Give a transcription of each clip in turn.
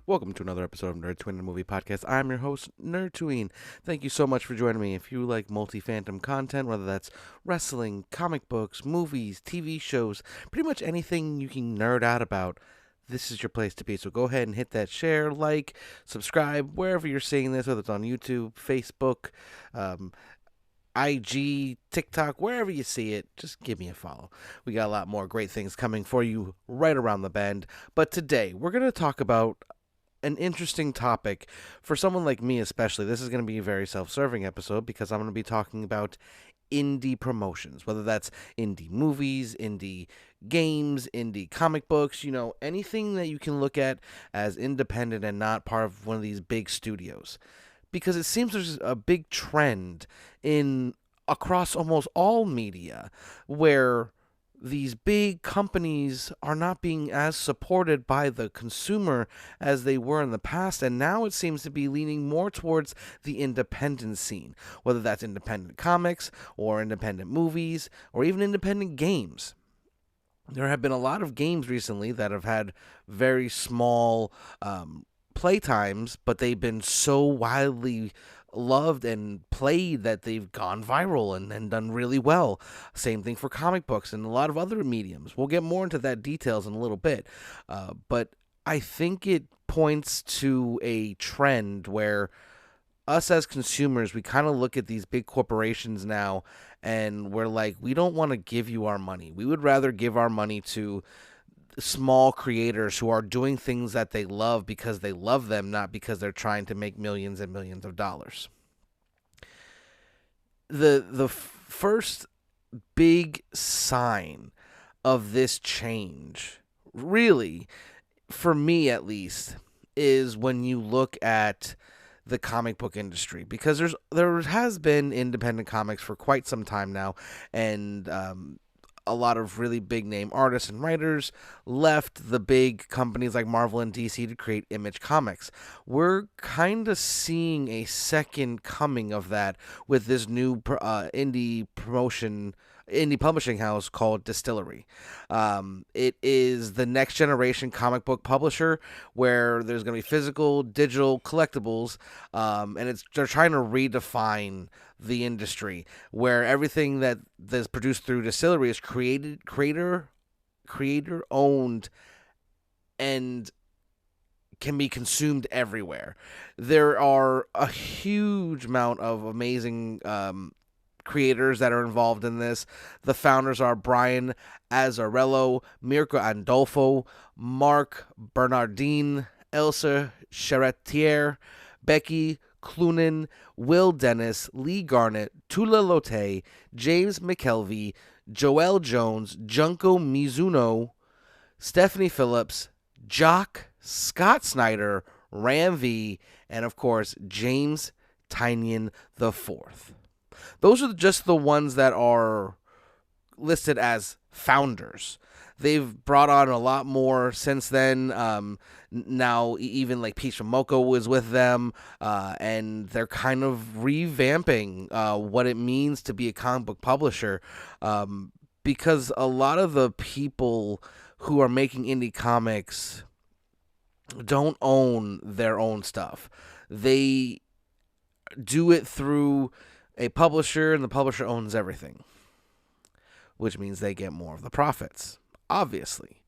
Welcome to another episode of Nerdtooine, the movie podcast. I'm your host, Nerdtooine. Thank you so much for joining me. If you like multi-fandom content, whether that's wrestling, comic books, movies, TV shows, pretty much anything you can nerd out about, this is your place to be. So go ahead and hit that share, like, subscribe, wherever you're seeing this, whether it's on YouTube, Facebook, IG, TikTok, wherever you see it, just give me a follow. We got a lot more great things coming for you right around the bend. But today, we're going to talk about an interesting topic for someone like me, especially. This is going to be a very self-serving episode because I'm going to be talking about indie promotions, whether that's indie movies, indie games, indie comic books, anything that you can look at as independent and not part of one of these big studios. Because it seems there's a big trend in across almost all media where these big companies are not being as supported by the consumer as they were in the past, and now it seems to be leaning more towards the independent scene, whether that's independent comics or independent movies or even independent games. There have been a lot of games recently that have had very small playtimes, but they've been so widely loved and played that they've gone viral and done really well. Same thing for comic books and a lot of other mediums. We'll get more into that details in a little bit. But I think it points to a trend where us as consumers, we kind of look at these big corporations now and we're like, we don't want to give you our money. We would rather give our money to small creators who are doing things that they love because they love them, not because they're trying to make millions and millions of dollars. The first big sign of this change, really, for me at least, is when you look at the comic book industry, because there has been independent comics for quite some time now, and a lot of really big name artists and writers left the big companies like Marvel and DC to create Image Comics. We're kind of seeing a second coming of that with this new indie publishing house called Distillery. It is the next generation comic book publisher where there's going to be physical, digital, collectibles, and they're trying to redefine the industry where everything that is produced through Distillery is creator owned and can be consumed everywhere. There are a huge amount of amazing creators that are involved in this. The founders are Brian Azzarello, Mirko Andolfo, Mark Bernardine, Elsa Charretier, Becky Clunan, Will Dennis, Lee Garnett, Tula Lotte, James McKelvey, Joel Jones, Junko Mizuno, Stephanie Phillips, Jock, Scott Snyder, Ram V, and of course, James Tynion IV. Those are just the ones that are listed as founders. They've brought on a lot more since then. Now, even like Peach from Moko was with them, and they're kind of revamping what it means to be a comic book publisher, because a lot of the people who are making indie comics don't own their own stuff. They do it through a publisher, and the publisher owns everything, which means they get more of the profits, obviously.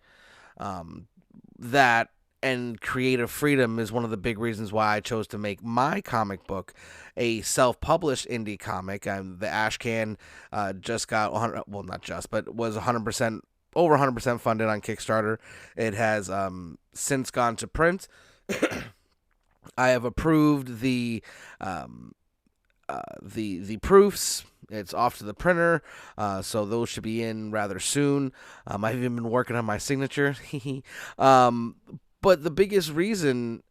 That and creative freedom is one of the big reasons why I chose to make my comic book a self-published indie comic. The Ashcan just got 100, well, not just, but was 100%, over 100% funded on Kickstarter. It has since gone to print. I have approved the proofs. It's off to the printer, so those should be in rather soon. I've even been working on my signature. But the biggest reason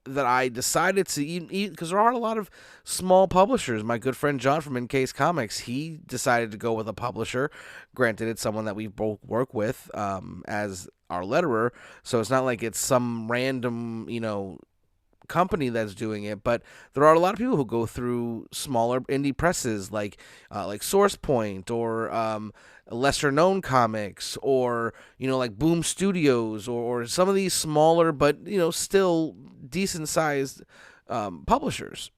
that I decided to, because there are a lot of small publishers. My good friend John from Encase Comics, he decided to go with a publisher. Granted, it's someone that we both work with as our letterer, so it's not like it's some random, company that's doing it, but there are a lot of people who go through smaller indie presses like Source Point or lesser known comics, or like Boom Studios, or some of these smaller but still decent sized publishers,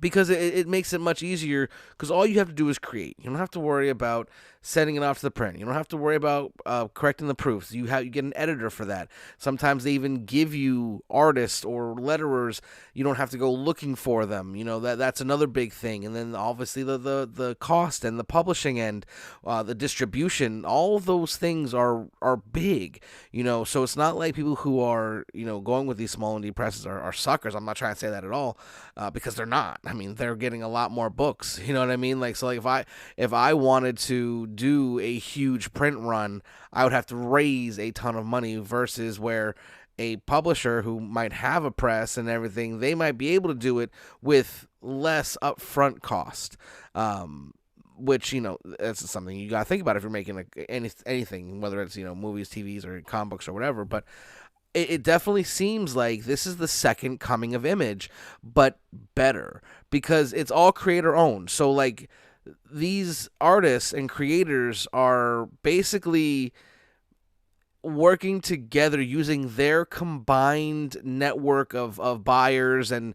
because it makes it much easier, because all you have to do is create. You don't have to worry about sending it off to the print. You don't have to worry about correcting the proofs. You get an editor for that. Sometimes they even give you artists or letterers. You don't have to go looking for them. That's another big thing. And then obviously the cost and the publishing end, the distribution, all of those things are big. So it's not like people who are going with these small indie presses are suckers. I'm not trying to say that at all, because they're not. I mean, they're getting a lot more books. You know what I mean? Like, so like if I wanted to do a huge print run, I would have to raise a ton of money, versus where a publisher who might have a press and everything, they might be able to do it with less upfront cost. Which, that's something you got to think about if you're making anything, whether it's, movies, TVs, or comic books or whatever. But it definitely seems like this is the second coming of Image, but better, because it's all creator owned. So like, these artists and creators are basically working together using their combined network of buyers and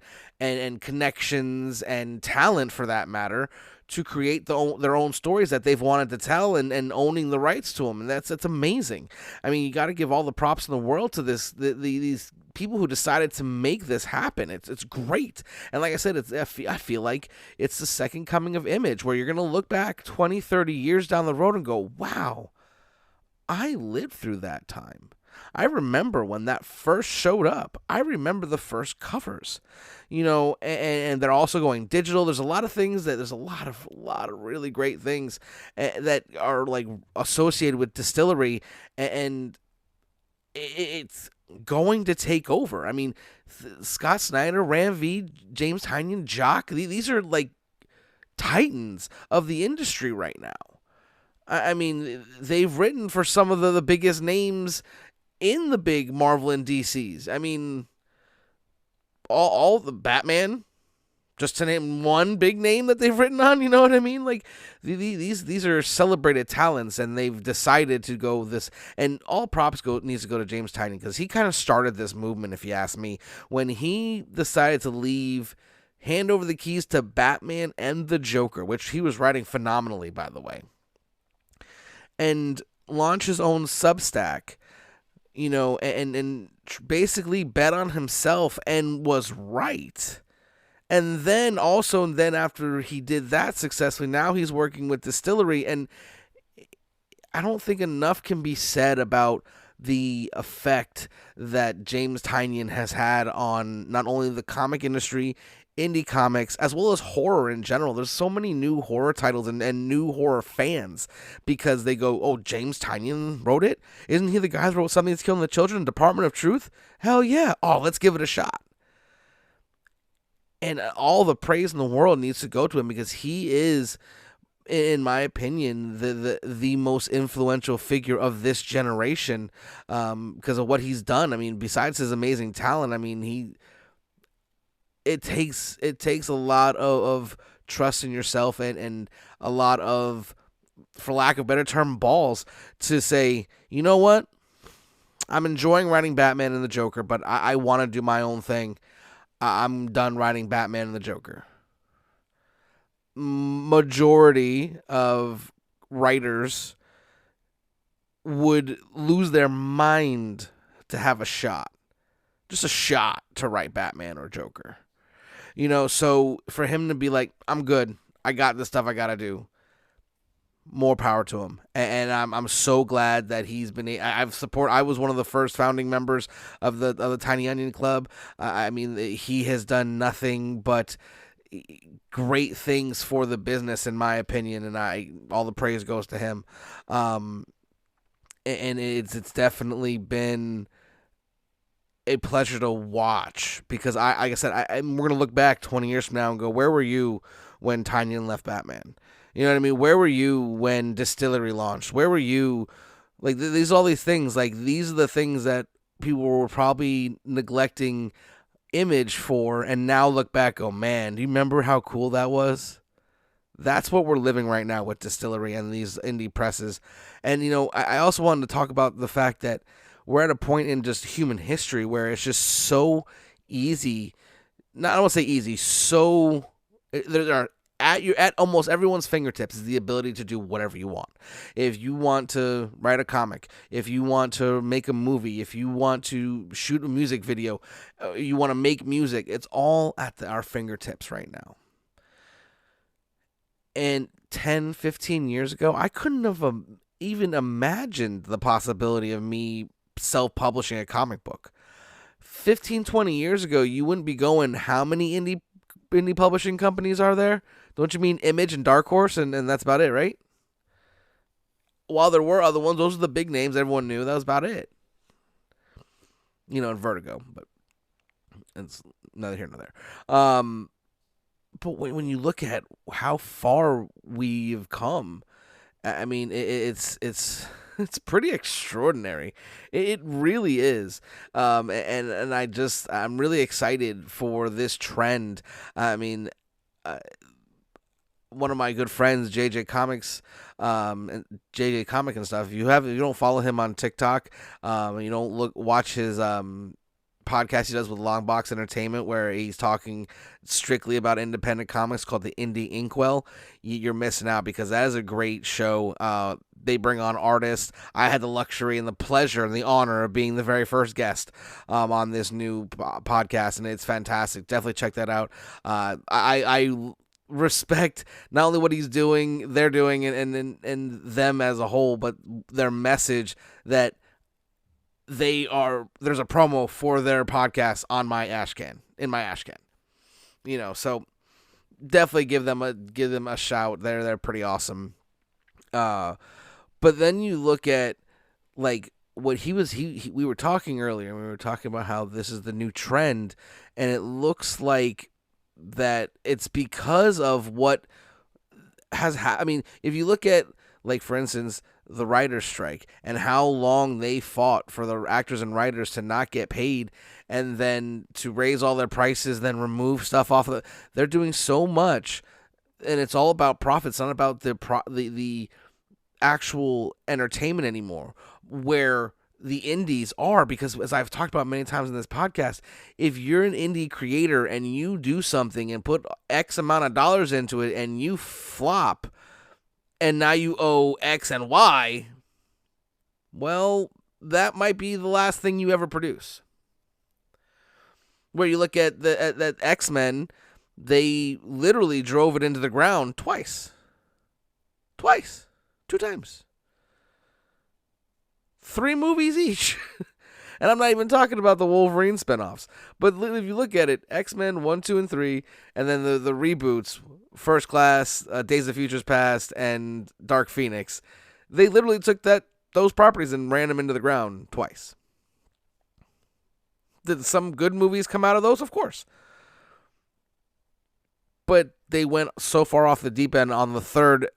connections and talent, for that matter, to create their own stories that they've wanted to tell, and owning the rights to them. And that's amazing. I mean, you got to give all the props in the world to these people who decided to make this happen. It's great. And like I said, I feel like it's the second coming of Image, where you're going to look back 20, 30 years down the road and go, wow, I lived through that time. I remember when that first showed up. I remember the first covers, and they're also going digital. There's a lot of things there's a lot of really great things that are like associated with Distillery, and it's going to take over. I mean, Scott Snyder, Ram V, James Tynion, Jock, these are like titans of the industry right now. I mean, they've written for some of the biggest names in the big Marvel and DCs. I mean, all the Batman, just to name one big name that they've written on, you know what I mean? Like, these are celebrated talents, and they've decided to go this, and all props needs to go to James Tynion, because he kind of started this movement, if you ask me, when he decided to hand over the keys to Batman and the Joker, which he was writing phenomenally, by the way, and launch his own Substack, and basically bet on himself, and was right. And then after he did that successfully, now he's working with Distillery, and I don't think enough can be said about the effect that James Tynion has had on not only the comic industry, indie comics, as well as horror in general. There's so many new horror titles and new horror fans, because they go, oh, James Tynion wrote it? Isn't he the guy that wrote Something That's Killing the Children, Department of Truth? Hell yeah. Oh, let's give it a shot. And all the praise in the world needs to go to him, because he is, in my opinion, the most influential figure of this generation, because of what he's done. I mean, besides his amazing talent, I mean, it takes a lot of trust in yourself, and a lot of, for lack of a better term, balls, to say, you know what, I'm enjoying writing Batman and the Joker, but I want to do my own thing. I'm done writing Batman and the Joker. Majority of writers would lose their mind to have a shot. Just a shot to write Batman or Joker. So for him to be like, I'm good, I got the stuff I gotta do, more power to him. And I'm so glad that he's been. I was one of the first founding members of the Tiny Onion Club. I mean, he has done nothing but great things for the business, in my opinion, and all the praise goes to him. And it's definitely been a pleasure to watch, because like I said, we're gonna look back 20 years from now and go, where were you when Tynion left Batman? You know what I mean? Where were you when Distillery launched? Where were you? Like, all these things. Like, these are the things that people were probably neglecting Image for, and now look back, oh man, do you remember how cool that was? That's what we're living right now with Distillery and these indie presses. And, I also wanted to talk about the fact that we're at a point in just human history where it's just so easy. Not, I don't want to say easy, so there are at almost everyone's fingertips is the ability to do whatever you want. If you want to write a comic, if you want to make a movie, if you want to shoot a music video, you want to make music, it's all at our fingertips right now. And 10, 15 years ago, I couldn't have even imagined the possibility of me self-publishing a comic book. 15, 20 years ago, you wouldn't be going, how many indie publishing companies are there? Don't you mean Image and Dark Horse, and that's about it, right? While there were other ones, those are the big names everyone knew. That was about it. And Vertigo, but it's neither here nor there. But when you look at how far we've come, I mean, it's pretty extraordinary. It really is. And I'm really excited for this trend. I mean, one of my good friends, JJ Comics, and JJ Comic and stuff. If you don't follow him on TikTok, you don't watch his podcast he does with Longbox Entertainment, where he's talking strictly about independent comics, called the Indie Inkwell, you're missing out, because that is a great show. They bring on artists. I had the luxury and the pleasure and the honor of being the very first guest on this new podcast, and it's fantastic. Definitely check that out. I respect not only what he's doing, they're doing, and them as a whole, but their message that there's a promo for their podcast on my ashcan, in my ashcan. So definitely give them a shout. They're pretty awesome. But then you look at like what we were talking earlier. We were talking about how this is the new trend, and it looks like that it's because of what has happened. I mean, if you look at, like, for instance, the writer's strike and how long they fought for the actors and writers to not get paid, and then to raise all their prices, then remove stuff off of they're doing so much, and it's all about profits, not about the actual entertainment anymore, where the indies are. Because, as I've talked about many times in this podcast, if you're an indie creator and you do something and put X amount of dollars into it and you flop, and now you owe X and Y, well, that might be the last thing you ever produce. Where you look at the X-Men, they literally drove it into the ground twice. 2 times. 3 movies each. And I'm not even talking about the Wolverine spinoffs. But if you look at it, X-Men 1, 2, and 3, and then the reboots, First Class, Days of Futures Past, and Dark Phoenix, they literally took those properties and ran them into the ground twice. Did some good movies come out of those? Of course. But they went so far off the deep end on the third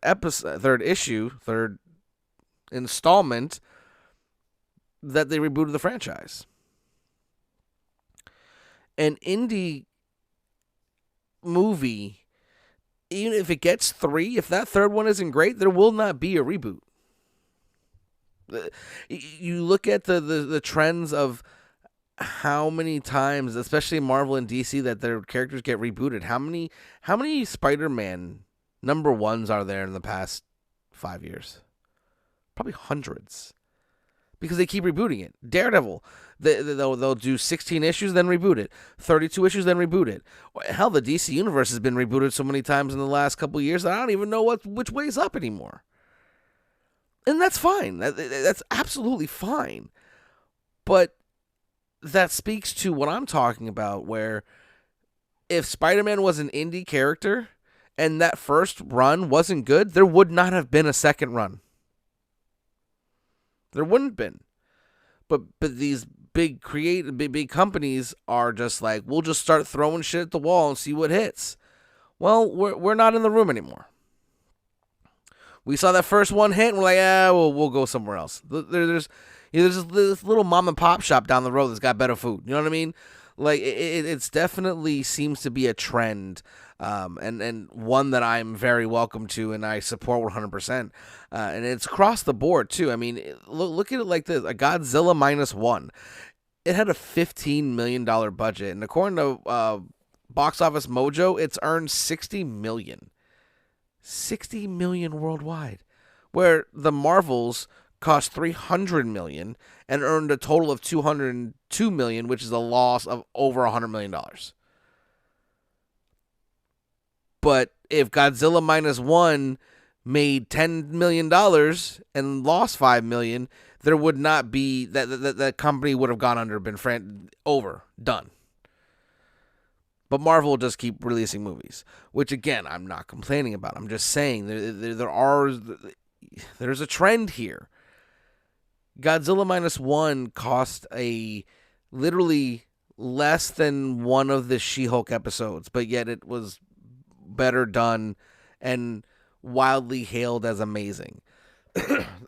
installment, that they rebooted the franchise. An indie movie, even if it gets 3, if that third one isn't great, there will not be a reboot. You look at the trends of how many times, especially Marvel and DC, that their characters get rebooted. How many Spider-Man number 1s are there in the past 5 years? Probably hundreds. Because they keep rebooting it. Daredevil, they'll do 16 issues, then reboot it. 32 issues, then reboot it. Hell, the DC Universe has been rebooted so many times in the last couple of years that I don't even know which way is up anymore. And that's fine. That's absolutely fine. But that speaks to what I'm talking about, where if Spider-Man was an indie character and that first run wasn't good, there would not have been a second run. There wouldn't have been. But these big companies are just like, we'll just start throwing shit at the wall and see what hits. Well, we're not in the room anymore. We saw that first one hit and we're like, we'll go somewhere else. There's this little mom and pop shop down the road that's got better food. You know what I mean? Like it's definitely seems to be a trend, and one that I'm very welcome to and I support 100%. And it's across the board too. I mean, look at it like this: a Godzilla -1. It had a $15 million budget, and according to Box Office Mojo, it's earned 60 million. 60 million worldwide, where the Marvels cost 300 million and earned a total of 202 million, which is a loss of over 100 million dollars. But if Godzilla -1 made $10 million and lost 5 million, there would not be that company would have gone under, been done. But Marvel will just keep releasing movies, which again I'm not complaining about. I'm just saying there's a trend here. Godzilla -1 cost a literally less than one of the She-Hulk episodes, but yet it was better done and wildly hailed as amazing.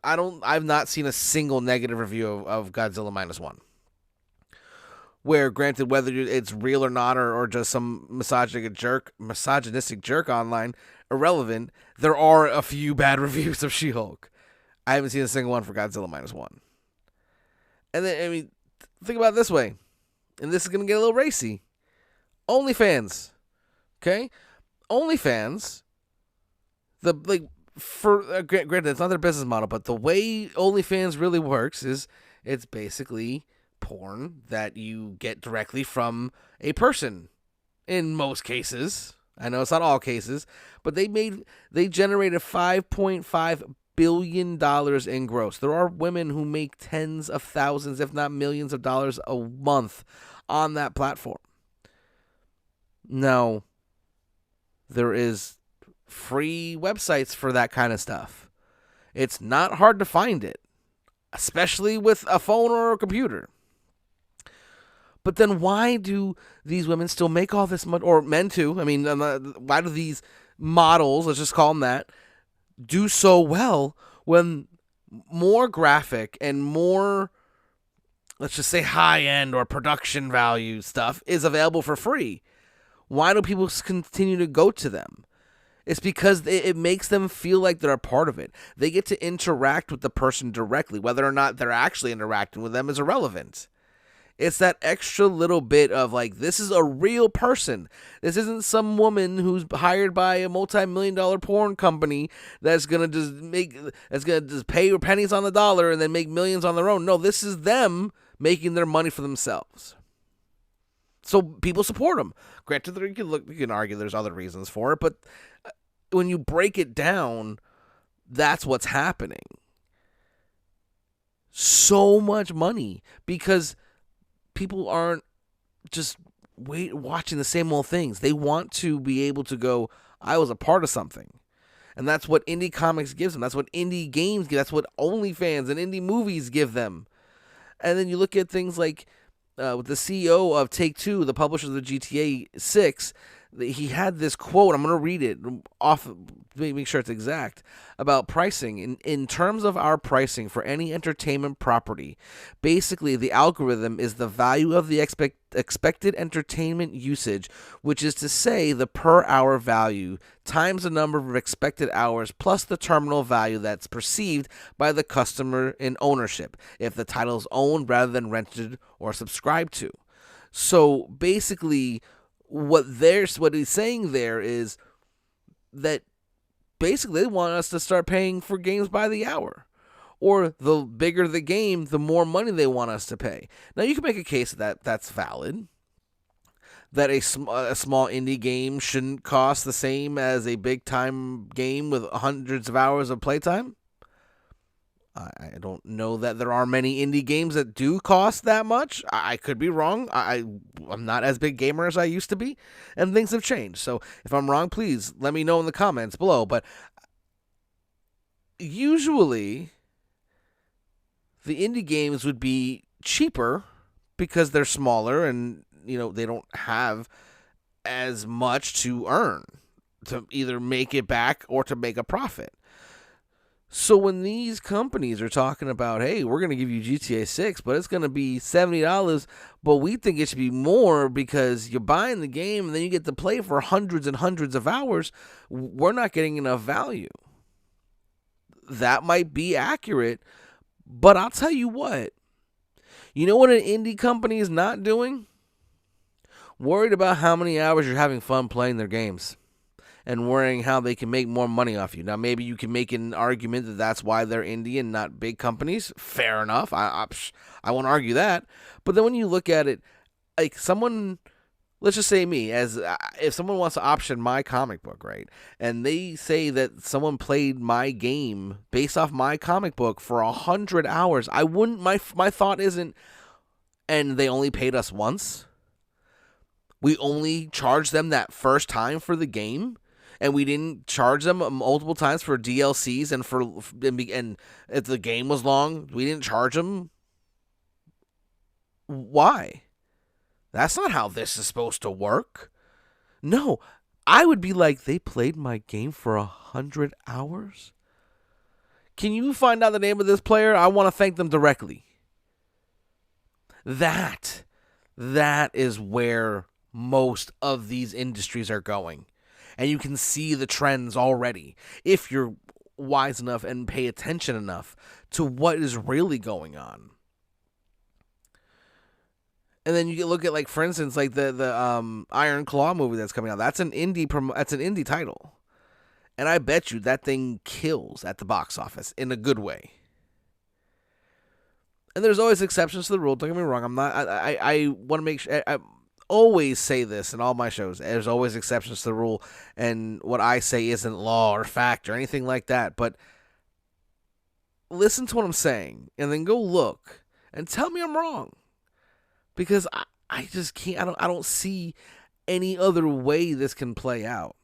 I've not seen a single negative review of Godzilla -1. Where, granted, whether it's real or not, or just some misogynistic jerk online, irrelevant, there are a few bad reviews of She-Hulk. I haven't seen a single one for Godzilla -1. And then, I mean, think about it this way, and this is going to get a little racy. OnlyFans, okay? OnlyFans, granted, it's not their business model, but the way OnlyFans really works is it's basically porn that you get directly from a person in most cases. I know it's not all cases, but they generated $5.5 billion in gross. There are women who make tens of thousands, if not millions of dollars a month on that platform. Now, there is free websites for that kind of stuff. It's not hard to find it, especially with a phone or a computer. But then why do these women still make all this money, or men too? I mean, why do these models, let's just call them that, do so well when more graphic and more, let's just say, high-end or production value stuff is available for free? Why do people continue to go to them? It's because it makes them feel like they're a part of it. They get to interact with the person directly. Whether or not they're actually interacting with them is irrelevant. It's that extra little bit of like, this is a real person. This isn't some woman who's hired by a multi-million-dollar porn company that's gonna just pay her pennies on the dollar and then make millions on their own. No, this is them making their money for themselves. So people support them. Granted, you can argue there's other reasons for it, but when you break it down, that's what's happening. So much money because people aren't just watching the same old things. They want to be able to go, I was a part of something. And that's what indie comics gives them. That's what indie games give. That's what OnlyFans and indie movies give them. And then you look at things like with the CEO of Take-Two, the publisher of the GTA 6, he had this quote. I'm going to read it off, make sure it's exact, about pricing. In terms of our pricing for any entertainment property, basically the algorithm is the value of the expected entertainment usage, which is to say the per hour value times the number of expected hours plus the terminal value that's perceived by the customer in ownership, if the title is owned rather than rented or subscribed to. So basically, what he's saying there is that basically they want us to start paying for games by the hour. Or the bigger the game, the more money they want us to pay. Now, you can make a case that that's valid. That a small indie game shouldn't cost the same as a big-time game with hundreds of hours of playtime. I don't know that there are many indie games that do cost that much. I could be wrong. I'm not as big gamer as I used to be, and things have changed. So if I'm wrong, please let me know in the comments below. But usually, the indie games would be cheaper because they're smaller and they don't have as much to earn to either make it back or to make a profit. So when these companies are talking about, hey, we're going to give you GTA 6, but it's going to be $70, but we think it should be more because you're buying the game and then you get to play for hundreds and hundreds of hours, we're not getting enough value. That might be accurate, but I'll tell you what. You know what an indie company is not doing? Worried about how many hours you're having fun playing their games and worrying how they can make more money off you. Now, maybe you can make an argument that that's why they're indie and not big companies. Fair enough. I won't argue that. But then when you look at it, like someone, let's just say me, as if someone wants to option my comic book, right? And they say that someone played my game based off my comic book for 100 hours, I wouldn't. My thought isn't, and they only paid us once. We only charged them that first time for the game, and we didn't charge them multiple times for DLCs and if the game was long, we didn't charge them. Why? That's not how this is supposed to work. No, I would be like, they played my game for 100 hours? Can you find out the name of this player? I want to thank them directly. That is where most of these industries are going. And you can see the trends already if you're wise enough and pay attention enough to what is really going on. And then you can look at, like, for instance, like the Iron Claw movie that's coming out. That's an indie title. And I bet you that thing kills at the box office in a good way. And there's always exceptions to the rule. Don't get me wrong. I want to make sure. I always say this in all my shows. There's always exceptions to the rule, and what I say isn't law or fact or anything like that. But listen to what I'm saying, and then go look and tell me I'm wrong, because I just can't. I don't see any other way this can play out.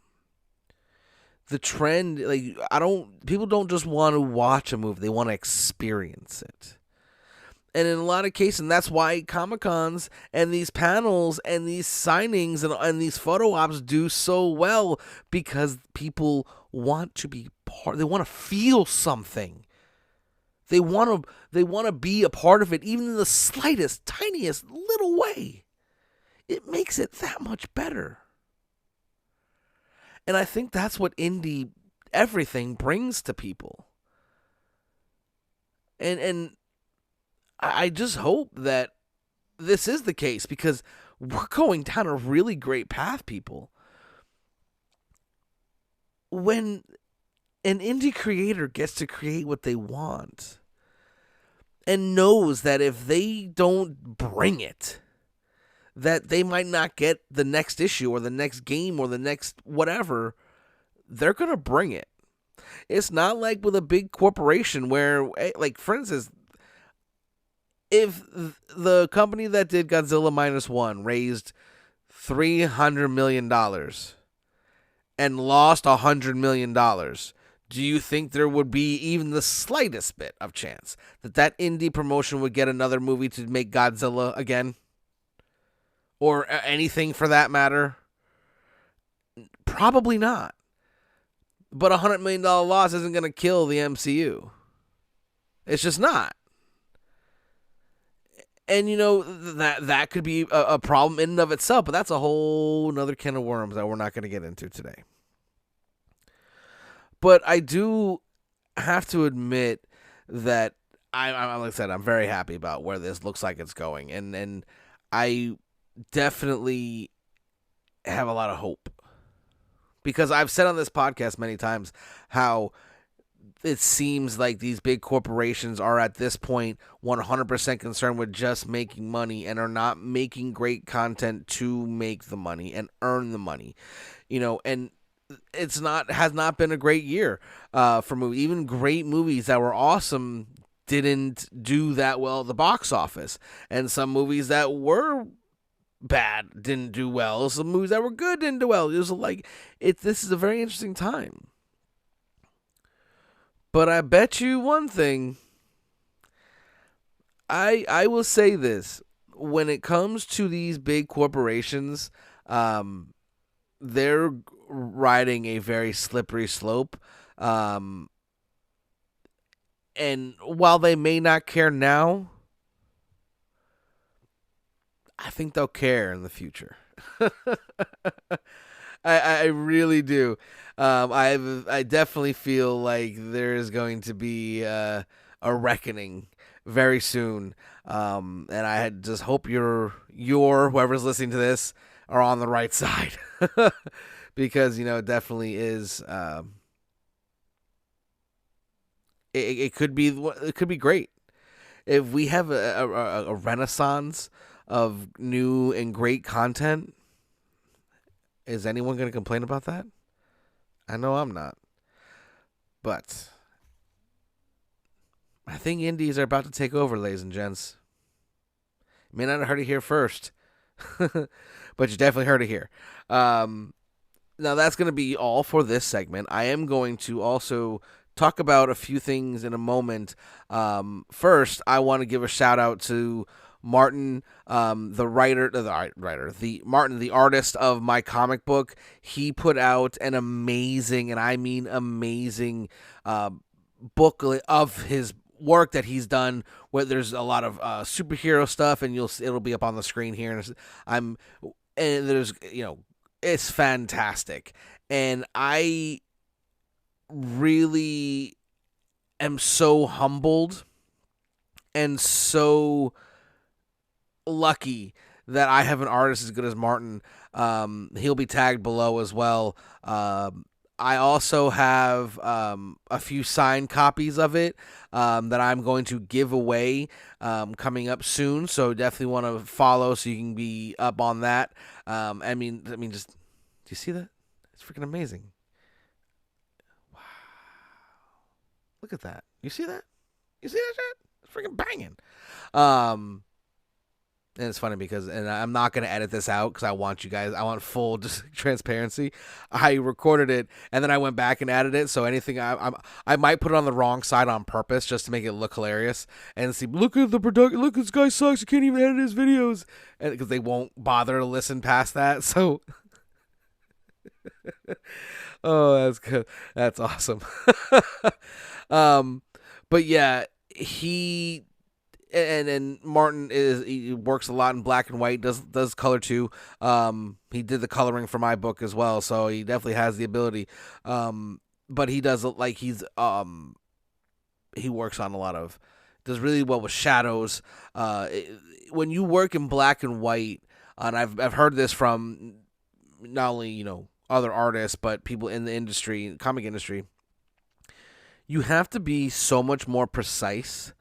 The trend, like, people don't just want to watch a movie; they want to experience it. And in a lot of cases, and that's why Comic-Cons and these panels and these signings and these photo ops do so well, because people want to be part. They want to feel something. They want to be a part of it, even in the slightest, tiniest little way. It makes it that much better. And I think that's what indie everything brings to people. And I just hope that this is the case, because we're going down a really great path, people. When an indie creator gets to create what they want and knows that if they don't bring it, that they might not get the next issue or the next game or the next whatever, they're going to bring it. It's not like with a big corporation where, like, for instance, if the company that did Godzilla -1 raised $300 million and lost $100 million, do you think there would be even the slightest bit of chance that indie promotion would get another movie to make Godzilla again? Or anything for that matter? Probably not. But a $100 million loss isn't going to kill the MCU. It's just not. And, you know, that could be a problem in and of itself, but that's a whole nother can of worms that we're not going to get into today. But I do have to admit that, like I said, I'm very happy about where this looks like it's going. And I definitely have a lot of hope. Because I've said on this podcast many times how it seems like these big corporations are at this point 100% concerned with just making money and are not making great content to make the money and earn the money, you know. And has not been a great year for movies. Even great movies that were awesome didn't do that well at the box office, and some movies that were bad didn't do well. Some movies that were good didn't do well. It was like this is a very interesting time. But I bet you one thing, I will say this. When it comes to these big corporations, they're riding a very slippery slope. And while they may not care now, I think they'll care in the future. I really do. I definitely feel like there is going to be a reckoning very soon. And I just hope your whoever's listening to this are on the right side, because it definitely is. It could be great if we have a renaissance of new and great content. Is anyone going to complain about that? I know I'm not. But I think indies are about to take over, ladies and gents. You may not have heard it here first, but you definitely heard it here. Now, that's going to be all for this segment. I am going to also talk about a few things in a moment. First, I want to give a shout out to Martin, the artist of my comic book. He put out an amazing, and I mean amazing, booklet of his work that he's done, where there's a lot of superhero stuff, and it'll be up on the screen here. And there's it's fantastic, and I really am so humbled and so lucky that I have an artist as good as Martin. He'll be tagged below as well. I also have a few signed copies of it that I'm going to give away coming up soon. So definitely want to follow so you can be up on that. I mean, just do you see that? It's freaking amazing. Wow! Look at that. You see that? You see that shit? It's freaking banging. And it's funny because, and I'm not going to edit this out because I want full transparency. I recorded it and then I went back and added it. So anything, I might put it on the wrong side on purpose just to make it look hilarious and see, look at the production, look, this guy sucks. You can't even edit his videos. And because they won't bother to listen past that. So, oh, that's good. That's awesome. But yeah, and Martin he works a lot in black and white, does color too. He did the coloring for my book as well, so he definitely has the ability. But he does he works on does really well with shadows. When you work in black and white, and I've heard this from not only other artists but people in the industry, comic industry, you have to be so much more precise,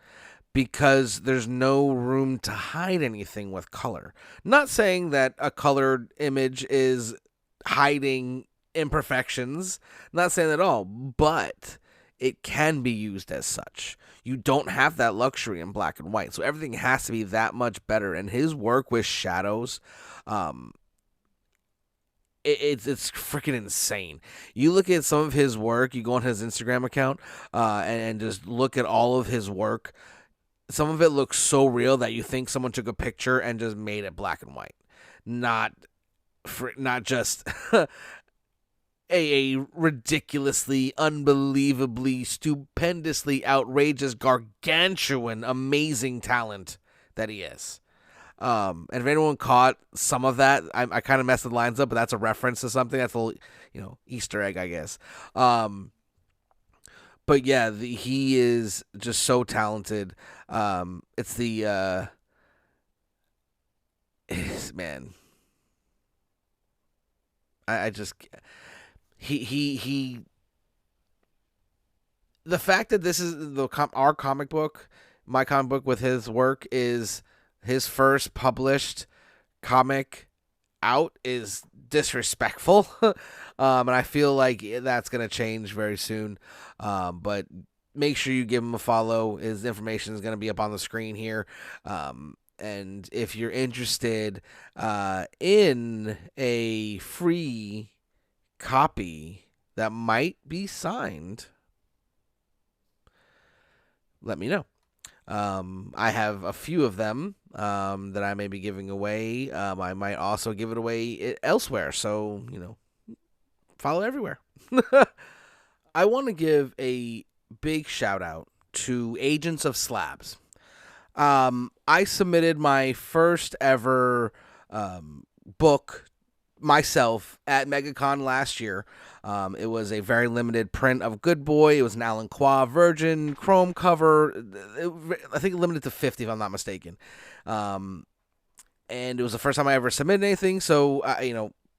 because there's no room to hide anything with color. Not saying that a colored image is hiding imperfections, not saying that at all, but it can be used as such. You don't have that luxury in black and white, so everything has to be that much better. And his work with shadows, it's freaking insane. You look at some of his work, you go on his Instagram account, and just look at all of his work. Some of it looks so real that you think someone took a picture and just made it black and white. Not just a ridiculously, unbelievably, stupendously outrageous, gargantuan, amazing talent that he is. And if anyone caught some of that, I kind of messed the lines up, but that's a reference to something. That's a little, Easter egg, I guess. But yeah, he is just so talented. It's man. I just he the fact that this is our comic book, my comic book with his work is his first published comic out is disrespectful. And I feel like that's going to change very soon. But make sure you give him a follow. His information is going to be up on the screen here. And if you're interested in a free copy that might be signed, let me know. I have a few of them that I may be giving away. I might also give it away elsewhere. So, follow everywhere. I want to give a big shout out to Agents of Slabs. I submitted my first ever book myself at MegaCon last year. It was a very limited print of Good Boy. It was an Alan Qua Virgin Chrome cover. I think limited to 50, if I'm not mistaken. And it was the first time I ever submitted anything, so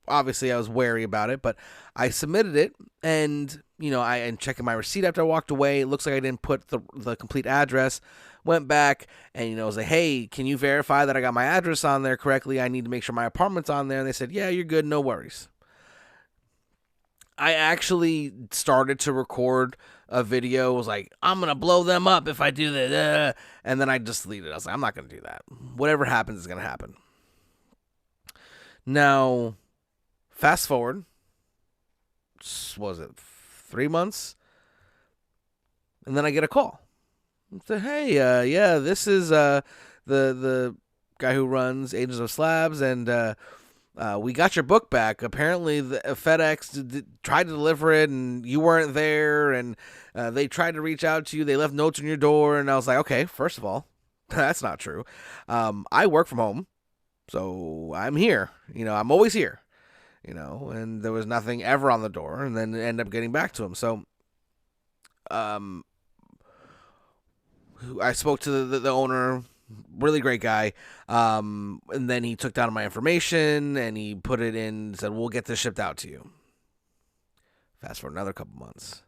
obviously I was wary about it, but I submitted it, and and checking my receipt after I walked away, it looks like I didn't put the complete address. Went back and was like, hey, can you verify that I got my address on there correctly? I need to make sure my apartment's on there. And they said, yeah, you're good, no worries. I actually started to record a video. Was like, I'm gonna blow them up if I do that, and then I just deleted it. I was like, I'm not gonna do that. Whatever happens is gonna happen. Now, fast forward, was it 3 months? And then I get a call. Say, hey, yeah, this is the guy who runs Agents of Slabs, and we got your book back. Apparently, the FedEx tried to deliver it, and you weren't there, and they tried to reach out to you. They left notes on your door, and I was like, okay, first of all, that's not true. I work from home, so I'm here. I'm always here. And there was nothing ever on the door, and then end up getting back to him. So, I spoke to the owner, really great guy, and then he took down my information, and he put it in, and said, we'll get this shipped out to you. Fast forward another couple months.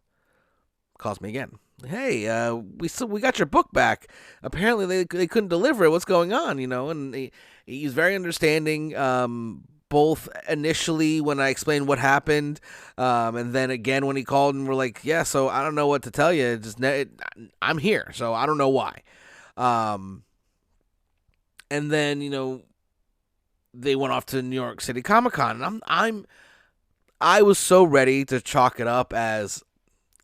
Calls me again. Hey, we got your book back. Apparently they couldn't deliver it. What's going on? And he's very understanding, both initially when I explained what happened, and then again when he called and we're like, yeah, so I don't know what to tell you. I'm here, so I don't know why. And then they went off to New York City Comic Con, and I was so ready to chalk it up as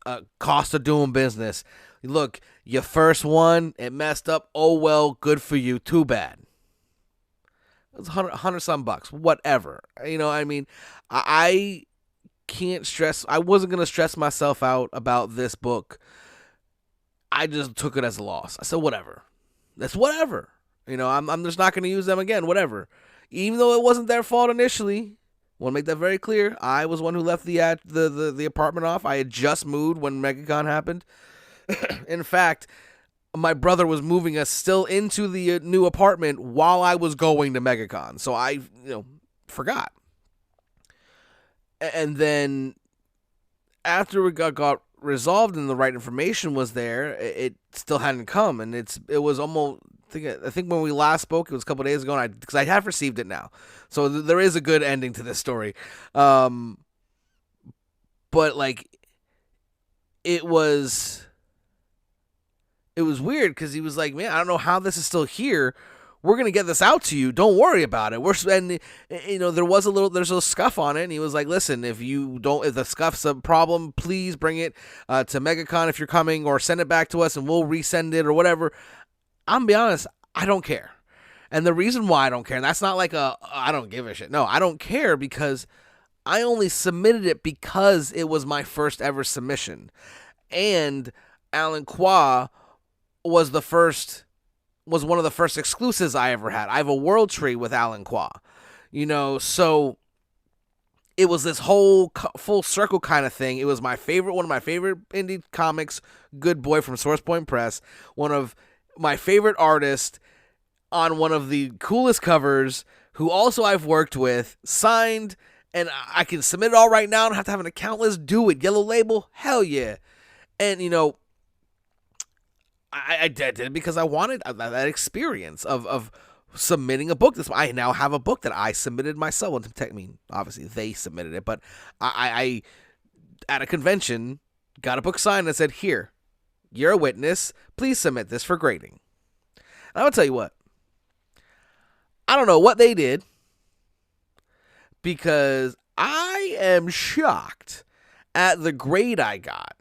a cost of doing business. Look, your first one, it messed up. Oh well, good for you. Too bad. It was $100 some bucks, whatever. I can't stress. I wasn't going to stress myself out about this book. I just took it as a loss. I said, whatever. That's whatever. I'm just not going to use them again, whatever. Even though it wasn't their fault initially. Want to make that very clear. I was one who left the apartment off. I had just moved when MegaCon happened. In fact, my brother was moving us still into the new apartment while I was going to MegaCon. So I, forgot. And then after it got resolved and the right information was there, it still hadn't come. And it was almost, I think when we last spoke, it was a couple of days ago, because I have received it now. So there is a good ending to this story. But it was weird because he was like, man, I don't know how this is still here. We're going to get this out to you. Don't worry about it. There's a little scuff on it. And he was like, listen, if the scuff's a problem, please bring it to MegaCon if you're coming, or send it back to us and we'll resend it or whatever. I'm going to be honest, I don't care. And the reason why I don't care, and that's not like I don't give a shit. No, I don't care because I only submitted it because it was my first ever submission. And Alan Qua was one of the first exclusives I ever had. I have a world tree with Alan Qua, so it was this whole full circle kind of thing. It was one of my favorite indie comics, Good Boy from Source Point Press, one of my favorite artists on one of the coolest covers, who also I've worked with, signed, and I can submit it all right now. I don't have to have an account. Let's do it. Yellow Label, hell yeah. And, I did it because I wanted that experience of submitting a book. I now have a book that I submitted myself. Obviously they submitted it, but I at a convention got a book signed that said, here, you're a witness. Please submit this for grading. And I will tell you what. I don't know what they did, because I am shocked at the grade I got.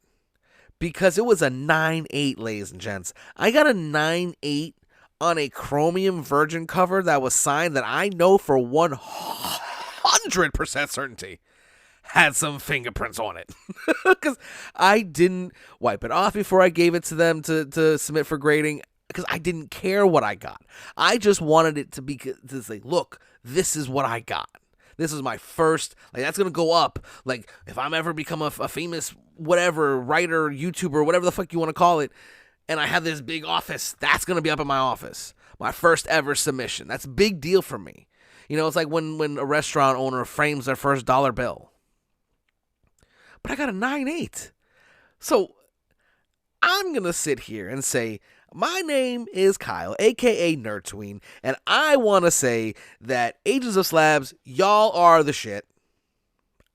Because it was a 9.8, ladies and gents. I got a 9.8 on a chromium virgin cover that was signed, that I know for 100% certainty had some fingerprints on it. Because I didn't wipe it off before I gave it to them to submit for grading, because I didn't care what I got. I just wanted it to say, look, this is what I got. This is my first, that's going to go up. If I'm ever become a famous whatever, writer, YouTuber, whatever the fuck you want to call it, and I have this big office, that's going to be up in my office. My first ever submission. That's a big deal for me. It's like when a restaurant owner frames their first dollar bill. But I got a 9.8. So I'm going to sit here and say, my name is Kyle, a.k.a. Nerdtooine, and I want to say that Agents of Slabs, y'all are the shit.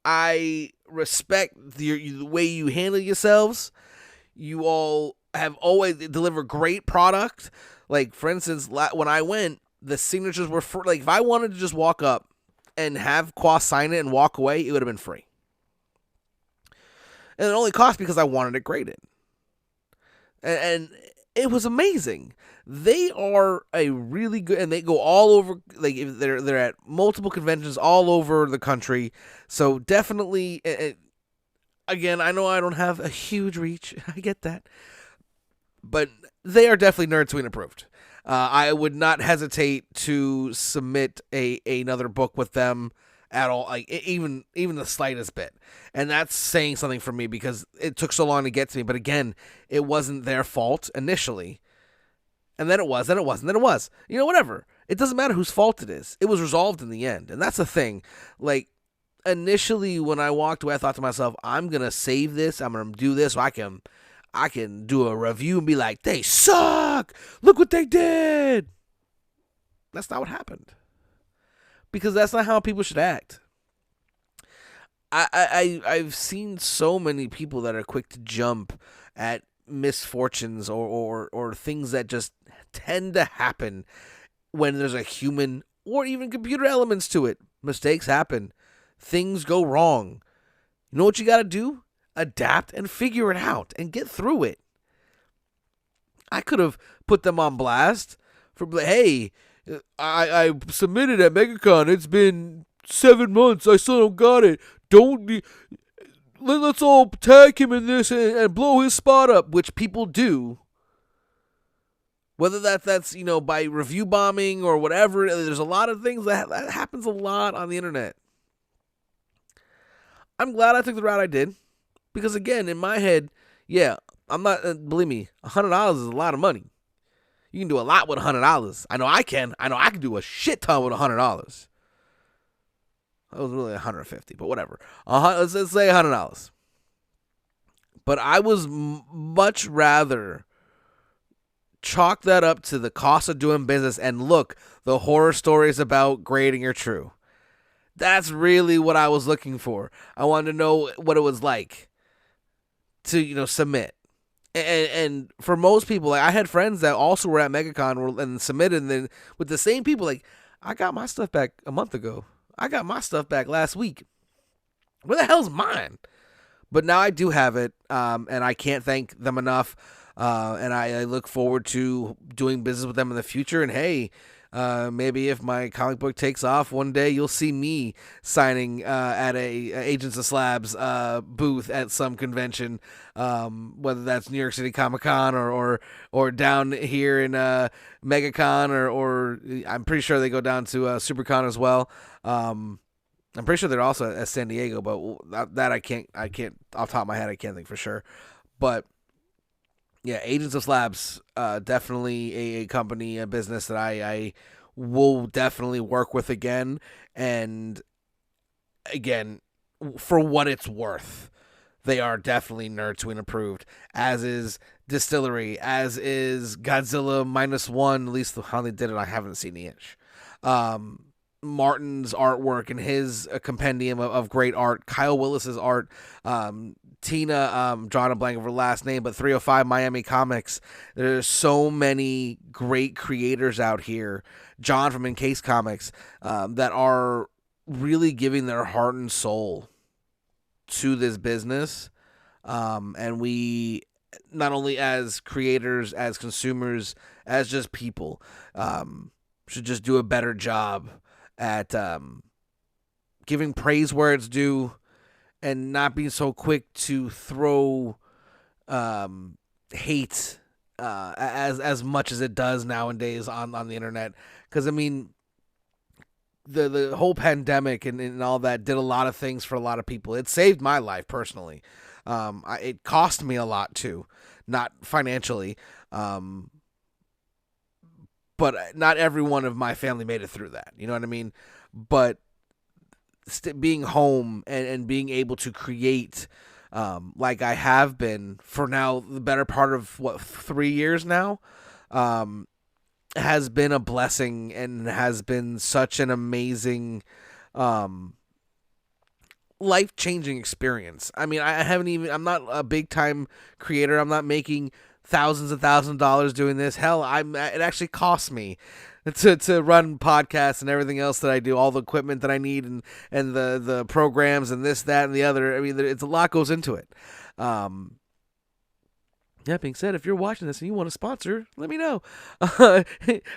I respect the way you handle yourselves. You all have always delivered great product. For instance, when I went, the signatures were free. If I wanted to just walk up and have Quas sign it and walk away, it would have been free. And it only cost because I wanted it graded. And it was amazing. They are a really good, and they go all over. They're at multiple conventions all over the country. So definitely, again, I know I don't have a huge reach. I get that, but they are definitely Nerdtooine approved. I would not hesitate to submit another book with them at all, even the slightest bit. And that's saying something for me, because it took so long to get to me. But again, it wasn't their fault initially. And then it was, then it wasn't, then it was. Whatever. It doesn't matter whose fault it is. It was resolved in the end. And that's the thing. Initially when I walked away, I thought to myself, I'm going to save this. I'm going to do this so I can do a review and be like, they suck. Look what they did. That's not what happened. Because that's not how people should act. I've seen so many people that are quick to jump at misfortunes or things that just tend to happen when there's a human or even computer elements to it. Mistakes happen. Things go wrong. You know what you got to do? Adapt and figure it out and get through it. I could have put them on blast for, hey, I submitted at MegaCon. It's been 7 months. I still don't got it. Let's all tag him in this and blow his spot up, which people do. Whether that's by review bombing or whatever. There's a lot of things that happens a lot on the internet. I'm glad I took the route I did. Because again, in my head, yeah, I'm not, believe me, $100 is a lot of money. You can do a lot with $100. I know I can. I know I can do a shit ton with $100. That was really $150, but whatever. Let's say $100. But I was much rather chalk that up to the cost of doing business and look, the horror stories about grading are true. That's really what I was looking for. I wanted to know what it was like to, submit. And for most people, I had friends that also were at MegaCon and submitted, and then with the same people, I got my stuff back a month ago. I got my stuff back last week. Where the hell's mine? But now I do have it, and I can't thank them enough. And I look forward to doing business with them in the future. And hey, maybe if my comic book takes off one day, you'll see me signing at a Agents of Slabs booth at some convention, whether that's New York City Comic Con or down here in MegaCon or I'm pretty sure they go down to SuperCon as well. I'm pretty sure they're also at San Diego, but that I can't off the top of my head, I can't think for sure. But yeah, Agents of Slabs, definitely a company, a business that I will definitely work with again. And again, for what it's worth, they are definitely Nerdtooine approved, as is Distillery, as is Godzilla -1, at least how they did it, I haven't seen the itch. Martin's artwork and his compendium of great art, Kyle Willis's art, Tina, drawing a blank of her last name, but 305 Miami Comics. There's so many great creators out here. John from Encase Comics, that are really giving their heart and soul to this business. And we, not only as creators, as consumers, as just people, should just do a better job at giving praise where it's due and not being so quick to throw hate as much as it does nowadays on the internet. Because I mean, the whole pandemic and all that did a lot of things for a lot of people. It saved my life personally. It cost me a lot too, not financially, but not everyone of my family made it through that. You know what I mean? But being home and being able to create, like I have been for now the better part of 3 years now, has been a blessing and has been such an amazing, life-changing experience. I mean, I'm not a big-time creator. I'm not making thousands and thousands of dollars doing this. Hell, it actually costs me to run podcasts and everything else that I do, all the equipment that I need and the programs and this, that, and the other. I mean, it's a lot goes into it. That being said, if you're watching this and you want to sponsor, let me know. I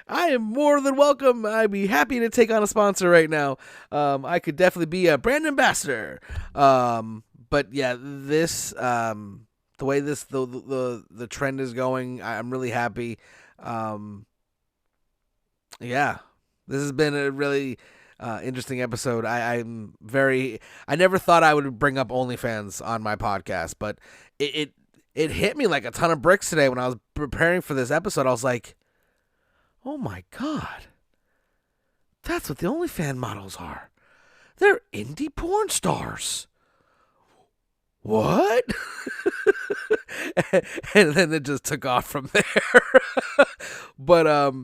am more than welcome. I'd be happy to take on a sponsor right now. I could definitely be a brand ambassador. But yeah, this the way the trend is going, I'm really happy. Yeah, this has been a really interesting episode. I never thought I would bring up OnlyFans on my podcast, but it hit me like a ton of bricks today when I was preparing for this episode. I was like, oh my God, that's what the OnlyFans models are. They're indie porn stars. What? And then it just took off from there. But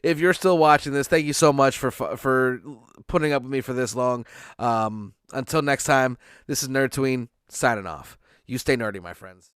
if you're still watching this, thank you so much for putting up with me for this long. Until next time, this is Nerdtooine signing off. You stay nerdy, my friends.